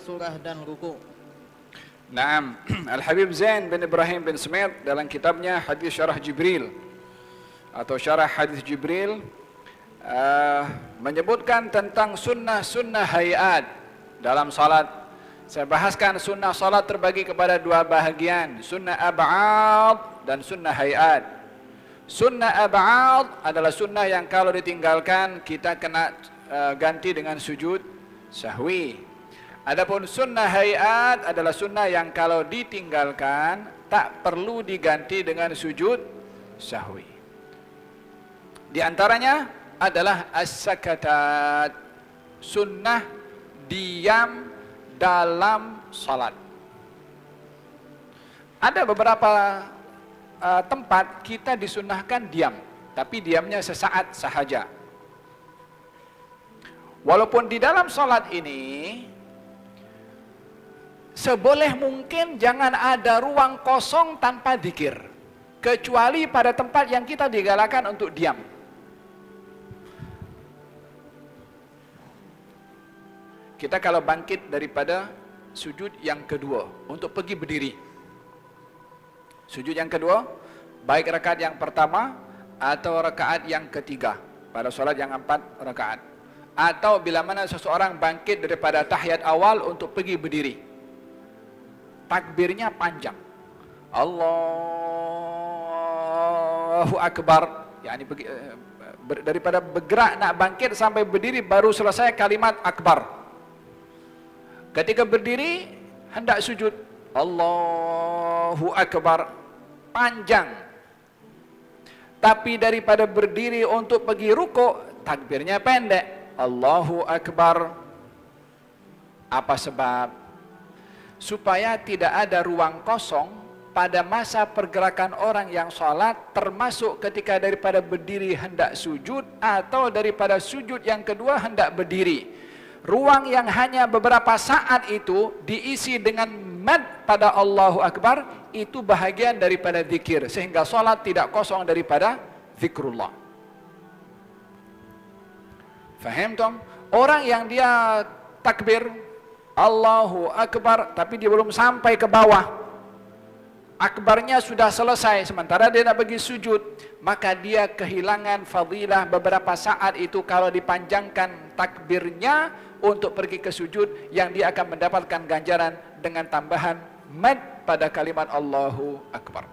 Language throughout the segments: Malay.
surah dan ruku. Naam, Al-Habib Zain bin Ibrahim bin Smith dalam kitabnya Hadis Syarah Jibril atau Syarah Hadis Jibril menyebutkan tentang sunnah-sunnah hayat dalam salat. Saya bahaskan sunnah salat terbagi kepada dua bahagian, sunnah ab'ad dan sunnah hayat. Sunnah ab'ad adalah sunnah yang kalau ditinggalkan kita kena ganti dengan sujud sahwi. Adapun sunnah hayat adalah sunnah yang kalau ditinggalkan tak perlu diganti dengan sujud sahwi. Di antaranya adalah as-sakatat, sunnah diam dalam salat. Ada beberapa tempat kita disunnahkan diam, tapi diamnya sesaat sahaja. Walaupun di dalam salat ini seboleh mungkin jangan ada ruang kosong tanpa zikir, kecuali pada tempat yang kita digalakkan untuk diam. Kita kalau bangkit daripada sujud yang kedua untuk pergi berdiri, sujud yang kedua, baik rakaat yang pertama atau rakaat yang ketiga pada solat yang 4 rakaat, atau bila mana seseorang bangkit daripada tahiyat awal untuk pergi berdiri, takbirnya panjang, Allahu Akbar, yakni daripada bergerak nak bangkit sampai berdiri baru selesai kalimat akbar. Ketika berdiri hendak sujud, Allahu Akbar, panjang. Tapi daripada berdiri untuk pergi rukuk, takbirnya pendek, Allahu Akbar. Apa sebab? Supaya tidak ada ruang kosong pada masa pergerakan orang yang sholat, termasuk ketika daripada berdiri hendak sujud atau daripada sujud yang kedua hendak berdiri. Ruang yang hanya beberapa saat itu diisi dengan mad pada Allahu Akbar, itu bahagian daripada zikir, sehingga sholat tidak kosong daripada zikrullah. Faham tom? Orang yang dia takbir Allahu Akbar tapi dia belum sampai ke bawah, akbarnya sudah selesai sementara dia nak pergi sujud, maka dia kehilangan fadilah beberapa saat itu kalau dipanjangkan takbirnya untuk pergi ke sujud, yang dia akan mendapatkan ganjaran dengan tambahan mad pada kalimat Allahu Akbar.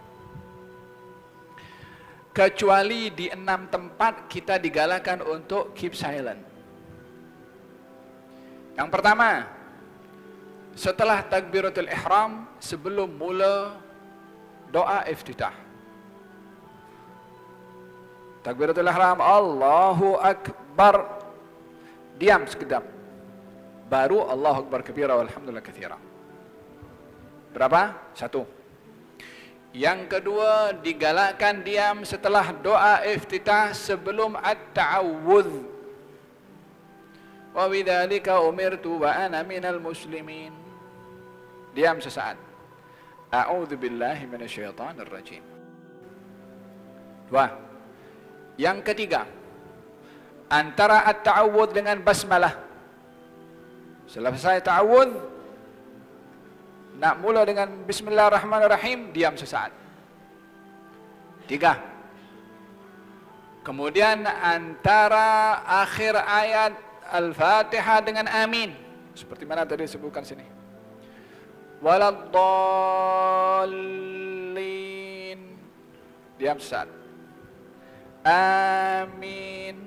Kecuali di 6 tempat kita digalakkan untuk keep silent. Yang pertama, setelah takbiratul ihram, sebelum mula doa iftitah. Takbiratul ihram, Allahu Akbar, diam sekejap, baru Allahu Akbar kabira walhamdulillah katsira. Berapa? 1. Yang kedua, digalakkan diam setelah doa iftitah sebelum at-ta'awudz. Wa bidzalika umirtu wa ana minal muslimin. Diam sesaat. A'udzu billahi minasyaitonir rajim. 2. Yang ketiga, antara at-ta'awudz dengan basmalah. Selesai ta'awudz, nak mula dengan bismillahirrahmanirrahim, diam sesaat. 3. Kemudian antara akhir ayat Al-Fatihah dengan amin, seperti mana tadi disebutkan sini, waladdallin, diam sesaat. Amin.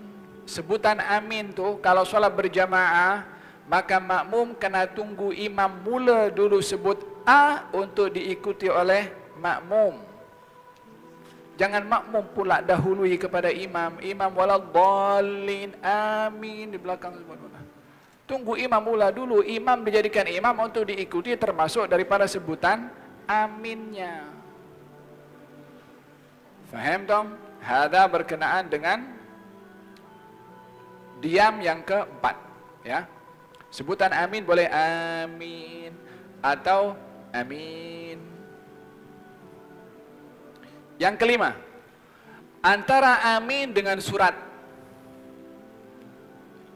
Sebutan amin tu kalau solat berjamaah, maka makmum kena tunggu imam mula dulu sebut A untuk diikuti oleh makmum. Jangan makmum pula dahului kepada imam. Imam waladdallin, amin di belakang sebut. Tunggu imam mula dulu. Imam dijadikan imam untuk diikuti, termasuk daripada sebutan aminnya. Faham tom? Hada berkenaan dengan diam yang keempat, ya. Sebutan amin boleh amin atau amin. Yang kelima, antara amin dengan surat.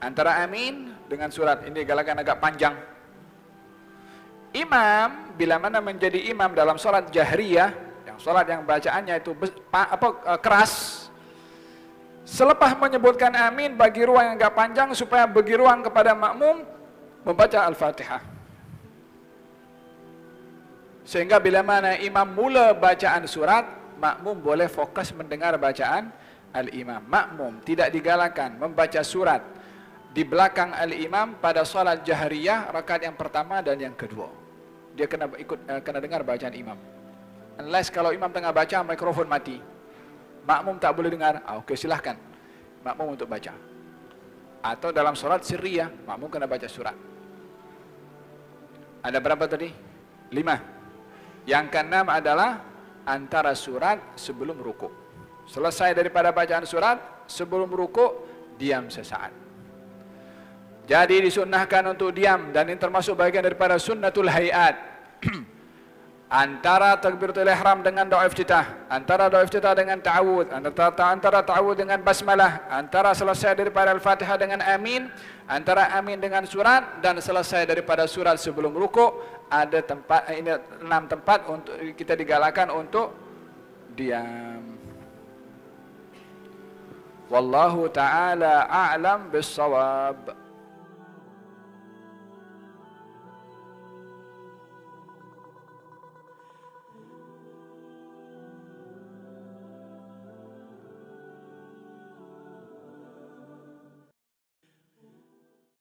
Antara amin dengan surat, ini galakan agak panjang. Imam bila mana menjadi imam dalam salat jahriyah, yang salat yang bacaannya itu keras, selepas menyebutkan amin bagi ruang yang agak panjang supaya bagi ruang kepada makmum membaca Al-Fatihah. Sehingga bila mana imam mula bacaan surat, makmum boleh fokus mendengar bacaan al-imam. Makmum tidak digalakkan membaca surat di belakang al-imam pada salat jahriyah rakaat yang pertama dan yang kedua. Dia kena dengar bacaan imam. Unless kalau imam tengah baca mikrofon mati, makmum tak boleh dengar. Okey, silahkan makmum untuk baca. Atau dalam salat sirriyah, makmum kena baca surat. Ada berapa tadi? 5. Yang keenam adalah antara surat sebelum rukuk. Selesai daripada bacaan surat, sebelum rukuk diam sesaat. Jadi disunnahkan untuk diam, dan ini termasuk bagian daripada sunnatul hayat. Antara takbiratul ihram dengan doa iftitah, antara doa iftitah dengan ta'awudz, antara ta'awudz dengan basmalah, antara selesai daripada al-Fatihah dengan amin, antara amin dengan surat, dan selesai daripada surat sebelum rukuk. Ada tempat, ini 6 tempat untuk kita digalakkan untuk diam. Wallahu ta'ala a'lam bis-shawab.